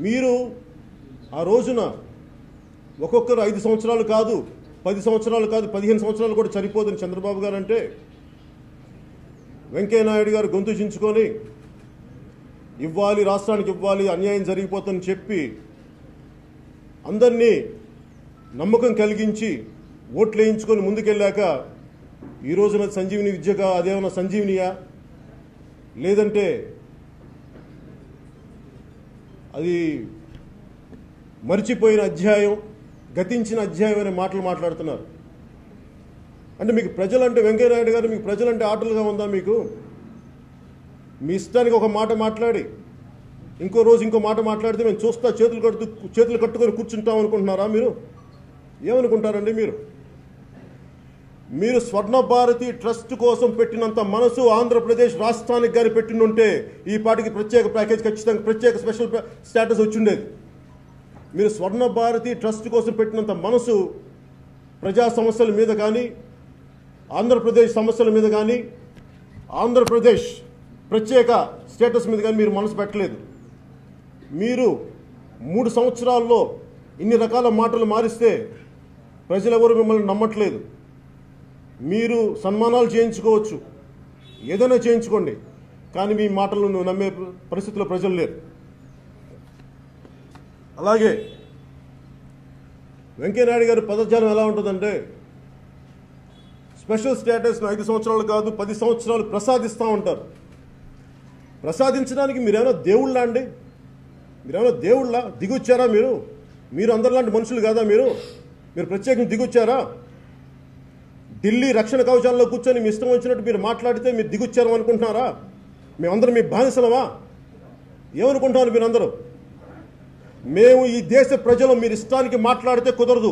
మీరు ఆ రోజున ఒక్కొక్కరు 5 సంవత్సరాలు కాదు, 10 సంవత్సరాలు కాదు, 15 సంవత్సరాలు కూడా సరిపోదని చంద్రబాబు గారు అంటే వెంకయ్యనాయుడు గారు గొంతు చించుకొని ఇవ్వాలి, రాష్ట్రానికి ఇవ్వాలి, అన్యాయం జరిగిపోతుందని చెప్పి అందరినీ నమ్మకం కలిగించి ఓట్లు వేయించుకొని ముందుకెళ్ళాక ఈ రోజున సంజీవిని విద్యగా అదేమన్నా సంజీవినియా, లేదంటే అది మర్చిపోయిన అధ్యాయం, గతించిన అధ్యాయం అనే మాటలు మాట్లాడుతున్నారు. అంటే మీకు ప్రజలంటే వెంకయ్యనాయుడు గారు మీకు ప్రజలంటే ఆటలుగా ఉందా? మీకు మీ ఇష్టానికి ఒక మాట మాట్లాడి ఇంకో రోజు ఇంకో మాట మాట్లాడితే మేము చూస్తా చేతులు కట్టుకొని కూర్చుంటాం అనుకుంటున్నారా? మీరు ఏమనుకుంటారండి? మీరు స్వర్ణ భారతి ట్రస్ట్ కోసం పెట్టినంత మనసు ఆంధ్రప్రదేశ్ రాష్ట్రానికి గారి పెట్టినుంటే ఈ పాటికి ప్రత్యేక ప్యాకేజ్, ఖచ్చితంగా ప్రత్యేక స్పెషల్ స్టేటస్ వచ్చిండేది. మీరు స్వర్ణ భారతి ట్రస్ట్ కోసం పెట్టినంత మనసు ప్రజా సమస్యల మీద కానీ, ఆంధ్రప్రదేశ్ సమస్యల మీద కానీ, ఆంధ్రప్రదేశ్ ప్రత్యేక స్టేటస్ మీద కానీ మీరు మనసు పెట్టలేదు. మీరు 3 సంవత్సరాల్లో ఇన్ని రకాల మాటలు మారిస్తే ప్రజలెవరూ మిమ్మల్ని నమ్మట్లేదు. మీరు సన్మానాలు చేయించుకోవచ్చు, ఏదైనా చేయించుకోండి, కానీ మీ మాటలను నమ్మే పరిస్థితిలో ప్రజలు లేరు. అలాగే వెంకయ్యనాయుడు గారి పదజాలం ఎలా ఉంటుందంటే స్పెషల్ స్టేటస్ను 5 సంవత్సరాలు కాదు 10 సంవత్సరాలు ప్రసాదిస్తూ ఉంటారు. ప్రసాదించడానికి మీరేమైనా దేవుళ్ళా అండి? మీరేమైనా దేవుళ్ళా? దిగొచ్చారా? మీరు అందరిలాంటి మనుషులు కాదా? మీరు ప్రత్యేకంగా దిగొచ్చారా? ఢిల్లీ రక్షణ కవచాల్లో కూర్చొని మీ ఇష్టం వచ్చినట్టు మీరు మాట్లాడితే మీరు దిగొచ్చారు అనుకుంటున్నారా? మేమందరం మీ బానిసలవా? ఏమనుకుంటున్నారు మీరందరూ? మేము ఈ దేశ ప్రజలు మీరు ఇష్టానికి మాట్లాడితే కుదరదు.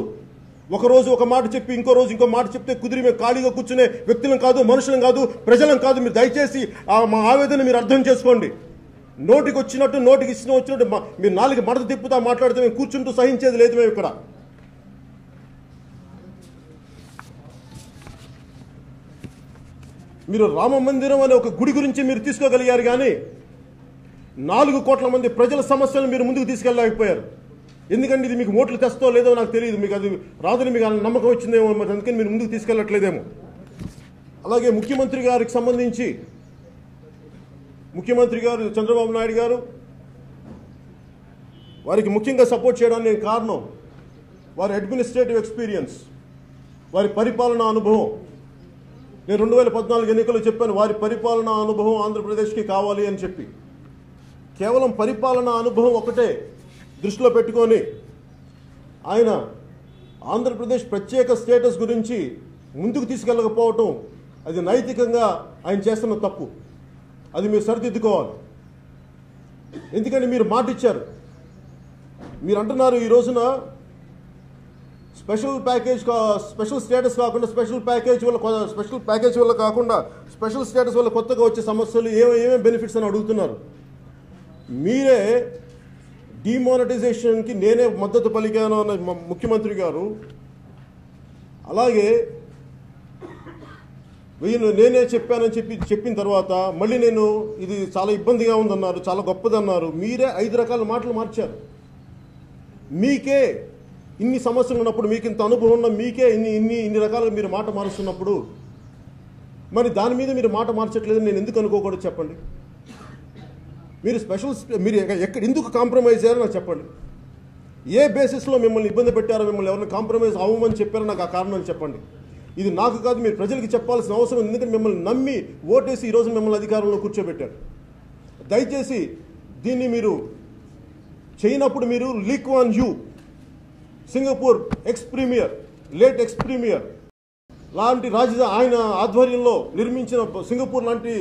ఒకరోజు ఒక మాట చెప్పి ఇంకో రోజు ఇంకో మాట చెప్తే కుదిరి మేము ఖాళీగా కూర్చునే వ్యక్తులం కాదు, మనుషులం కాదు, ప్రజలం కాదు. మీరు దయచేసి మా ఆవేదన మీరు అర్థం చేసుకోండి. నోటికి వచ్చినట్టు నోటికి ఇష్టం వచ్చినట్టు మీరు నాలుగు మడత తిప్పుతా మాట్లాడితే మేము కూర్చుంటూ సహించేది లేదు. మేము ఇక్కడ మీరు రామ మందిరం అనే ఒక గుడి గురించి మీరు తీసుకోగలిగారు, కానీ 4 కోట్ల మంది ప్రజల సమస్యలను మీరు ముందుకు తీసుకెళ్ళలేకపోయారు. ఎందుకంటే ఇది మీకు ఓట్లు తెస్తో లేదో నాకు తెలియదు, మీకు అది రాదని మీకు నమ్మకం వచ్చిందేమో, మరి అందుకని మీరు ముందుకు తీసుకెళ్ళట్లేదేమో. అలాగే ముఖ్యమంత్రి గారికి సంబంధించి ముఖ్యమంత్రి గారు చంద్రబాబు నాయుడు గారు వారికి ముఖ్యంగా సపోర్ట్ చేయడానికి కారణం వారి అడ్మినిస్ట్రేటివ్ ఎక్స్పీరియన్స్, వారి పరిపాలనా అనుభవం. నేను 2014 ఎన్నికల్లో చెప్పాను, వారి పరిపాలనా అనుభవం ఆంధ్రప్రదేశ్కి కావాలి అని చెప్పి. కేవలం పరిపాలనా అనుభవం ఒకటే దృష్టిలో పెట్టుకొని ఆయన ఆంధ్రప్రదేశ్ ప్రత్యేక స్టేటస్ గురించి ముందుకు తీసుకెళ్ళకపోవటం అది నైతికంగా ఆయన చేస్తున్న తప్పు. అది మీరు సరిదిద్దుకోవాలి. ఎందుకంటే మీరు మాట ఇచ్చారు. మీరు అంటున్నారు ఈ రోజున స్పెషల్ స్టేటస్ కాకుండా స్పెషల్ ప్యాకేజ్ వల్ల కాకుండా స్పెషల్ స్టేటస్ వల్ల కొత్తగా వచ్చే సమస్యలు ఏమేమి బెనిఫిట్స్ అని అడుగుతున్నారు. మీరే డిమానిటైజేషన్కి నేనే మద్దతు పలికాను అన్న ముఖ్యమంత్రి గారు, అలాగే నేనే చెప్పానని చెప్పిన తర్వాత మళ్ళీ నేను ఇది చాలా ఇబ్బందిగా ఉందన్నారు, చాలా గొప్పదన్నారు. మీరే 5 రకాల మాటలు మార్చారు. మీకే ఇన్ని సమస్యలు ఉన్నప్పుడు, మీకు ఇంత అనుభవం ఉన్న మీకే ఇన్ని రకాలుగా మీరు మాట మారుస్తున్నప్పుడు మరి దాని మీద మీరు మాట మార్చట్లేదని నేను ఎందుకు అనుకోకూడదు చెప్పండి. మీరు ఎందుకు కాంప్రమైజ్ అయ్యారో నాకు చెప్పండి. ఏ బేసిస్లో మిమ్మల్ని ఇబ్బంది పెట్టారో, మిమ్మల్ని ఎవరిని కాంప్రమైజ్ అవ్వమని చెప్పారో నాకు ఆ కారణాలు చెప్పండి. ఇది నాకు కాదు, మీరు ప్రజలకు చెప్పాల్సిన అవసరం. ఎందుకంటే మిమ్మల్ని నమ్మి ఓటేసి ఈరోజు మిమ్మల్ని అధికారంలో కూర్చోబెట్టారు. దయచేసి దీన్ని మీరు చేయనప్పుడు మీరు Lee Kuan Yew, Singapore late ex premier లాంటి ఆయన ఆధ్వర్యంలో నిర్మించిన సింగపూర్ లాంటి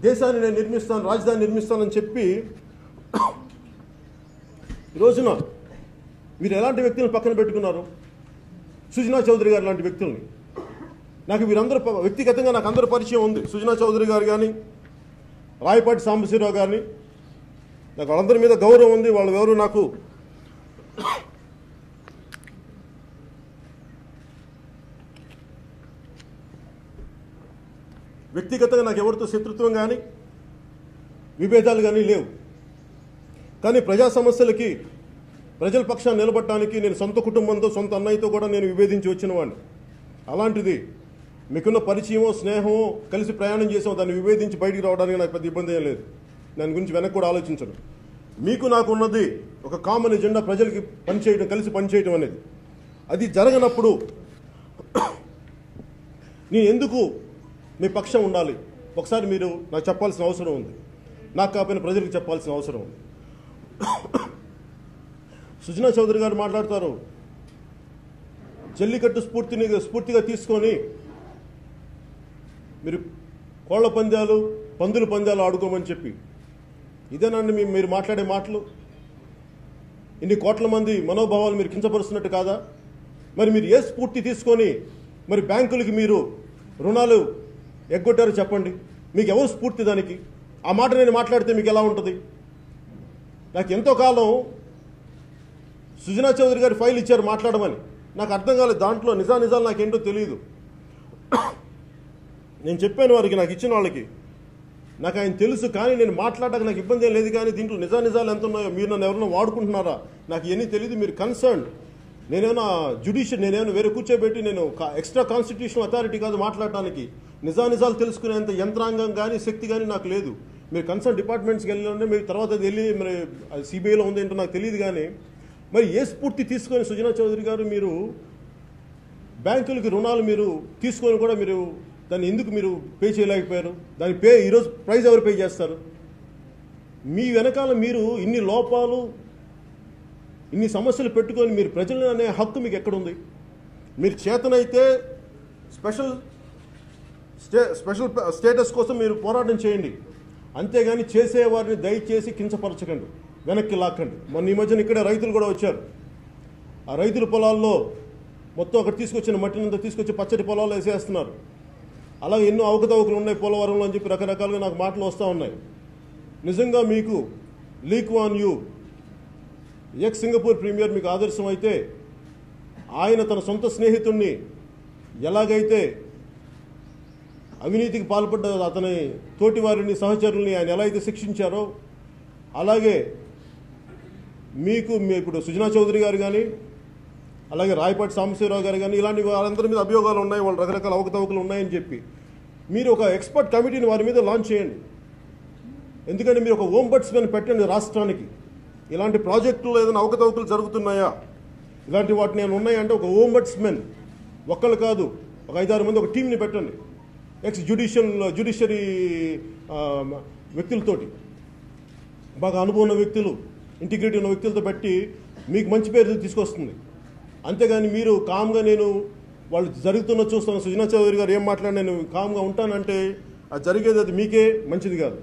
దేశాన్ని నేను నిర్మిస్తాను, రాజధాని నిర్మిస్తానని చెప్పి ఈ రోజున మీరు ఎలాంటి వ్యక్తులను పక్కన పెట్టుకున్నారు? సుజనా చౌదరి గారు లాంటి వ్యక్తుల్ని. నాకు వీరందరూ వ్యక్తిగతంగా నాకు అందరూ పరిచయం ఉంది. సుజనా చౌదరి గారు కానీ, రాయపాటి సాంబశివరావు గారిని, నాకు వాళ్ళందరి మీద గౌరవం ఉంది. వాళ్ళు ఎవరు నాకు వ్యక్తిగతంగా నాకు ఎవరితో శత్రుత్వం కానీ విభేదాలు కానీ లేవు. కానీ ప్రజా సమస్యలకి ప్రజల పక్షాన్ని నిలబడటానికి నేను సొంత కుటుంబంతో సొంత అన్నయ్యతో కూడా నేను విభేదించి వచ్చిన వాడిని. అలాంటిది మీకున్న పరిచయమో స్నేహమో కలిసి ప్రయాణం చేసాం, దాన్ని విభేదించి బయటికి రావడానికి నాకు పెద్ద ఇబ్బంది ఏం లేదు. దాని గురించి వెనక్కి కూడా ఆలోచించను. మీకు నాకు ఉన్నది ఒక కామన్ ఎజెండా, ప్రజలకి పనిచేయడం, కలిసి పనిచేయడం అనేది. అది జరగనప్పుడు నేను ఎందుకు మీ పక్షం ఉండాలి? ఒకసారి మీరు నాకు చెప్పాల్సిన అవసరం ఉంది, నాకు కాకపోయిన ప్రజలకు చెప్పాల్సిన అవసరం ఉంది. సుజనా చౌదరి గారు మాట్లాడతారు, జల్లికట్టు స్ఫూర్తిగా తీసుకొని మీరు కోళ్ల పందాలు, పందుల పందాలు ఆడుకోమని చెప్పి. ఇదేనండి మీరు మాట్లాడే మాటలు? ఇన్ని కోట్ల మంది మనోభావాలు మీరు కించపరుస్తున్నట్టు కాదా? మరి మీరు ఏ స్ఫూర్తి తీసుకొని మరి బ్యాంకులకి మీరు రుణాలు ఎగ్గొట్టారో చెప్పండి. మీకు ఎవరు స్ఫూర్తి దానికి? ఆ మాట నేను మాట్లాడితే మీకు ఎలా ఉంటుంది? నాకు ఎంతో కాలం సుజనా చౌదరి గారి ఫైల్ ఇచ్చారు మాట్లాడమని, నాకు అర్థం కాలేదు. దాంట్లో నిజాలు నాకేంటో తెలియదు. నేను చెప్పాను వారికి, నాకు ఇచ్చిన వాళ్ళకి, నాకు ఆయన తెలుసు, కానీ నేను మాట్లాడడానికి నాకు ఇబ్బంది ఏం లేదు. కానీ దీంట్లో నిజాలు ఎంత ఉన్నాయో, మీరు నన్ను ఎవరైనా వాడుకుంటున్నారా నాకు ఇవన్నీ తెలియదు. మీరు కన్సర్న్, నేనేమైనా జ్యుడిషియల్, నేనేమైనా వేరే కూర్చోబెట్టి నేను ఎక్స్ట్రా కాన్స్టిట్యూషనల్ అథారిటీ కాదు మాట్లాడటానికి. నిజాలు తెలుసుకునేంత యంత్రాంగం కానీ శక్తి కానీ నాకు లేదు. మీరు కన్సర్న్ డిపార్ట్మెంట్స్కి వెళ్ళినంటే మీరు తర్వాత వెళ్ళి మరి సిబిఐలో ఉందేంటో నాకు తెలియదు. కానీ మరి ఏ స్ఫూర్తి తీసుకొని సుజనా చౌదరి గారు మీరు బ్యాంకులకి రుణాలు మీరు తీసుకొని కూడా మీరు దాన్ని ఎందుకు మీరు పే చేయలేకపోయారు? దాని ఈరోజు ప్రైజ్ ఎవరు పే చేస్తారు? మీ వెనకాల మీరు ఇన్ని లోపాలు, ఇన్ని సమస్యలు పెట్టుకొని మీరు ప్రజలను అనే హక్కు మీకు ఎక్కడుంది? మీరు చేతనైతే స్పెషల్ స్టేటస్ కోసం మీరు పోరాటం చేయండి, అంతేగాని చేసేవారిని దయచేసి కించపరచకండి, వెనక్కి లాక్కండి. మొన్న ఈ మధ్యన ఇక్కడే రైతులు కూడా వచ్చారు. ఆ రైతుల పొలాల్లో మొత్తం అక్కడ తీసుకొచ్చిన మట్టినంతా తీసుకొచ్చి పచ్చటి పొలాల్లో వేసేస్తున్నారు. అలాగే ఎన్నో అవకతవకలు ఉన్నాయి పోలవరంలో అని చెప్పి రకరకాలుగా నాకు మాటలు వస్తూ ఉన్నాయి. నిజంగా మీకు Lee Kuan Yew, ex Singapore premier మీకు ఆదర్శం అయితే, ఆయన తన సొంత స్నేహితుడిని ఎలాగైతే అవినీతికి పాల్పడ్డ అతని తోటి వారిని, సహచరుల్ని ఆయన ఎలా అయితే శిక్షించారో, అలాగే మీకు ఇప్పుడు సుజనా చౌదరి గారు కానీ, అలాగే రాయపాటి సాంబశివరావు గారు కానీ, ఇలాంటి వాళ్ళందరి మీద అభియోగాలు ఉన్నాయి, వాళ్ళు రకరకాల అవకతవకలు ఉన్నాయని చెప్పి మీరు ఒక ఎక్స్పర్ట్ కమిటీని వారి మీద లాంచ్ చేయండి. ఎందుకంటే మీరు ఒక ఓంబడ్స్మెన్ పెట్టండి రాష్ట్రానికి. ఇలాంటి ప్రాజెక్టులు ఏదైనా అవకతవకలు జరుగుతున్నాయా, ఇలాంటి వాటిని నేను ఉన్నాయంటే ఒక ఓంబడ్స్మెన్, ఒక్కళ్ళు కాదు, ఒక 5-6 మంది ఒక టీంని పెట్టండి, ఎక్స్ జ్యుడిషియరీ వ్యక్తులతోటి, బాగా అనుభవం ఉన్న వ్యక్తులు, ఇంటిగ్రిటీ ఉన్న వ్యక్తులతో పెట్టి మీకు మంచి పేరు తీసుకొస్తుంది. అంతేగాని మీరు కామ్గా నేను వాళ్ళు జరుగుతున్న చూస్తాను, సుజనా చౌదరి గారు ఏం మాట్లాడి నేను కామ్గా ఉంటానంటే అది జరిగేది, అది మీకే మంచిది కాదు.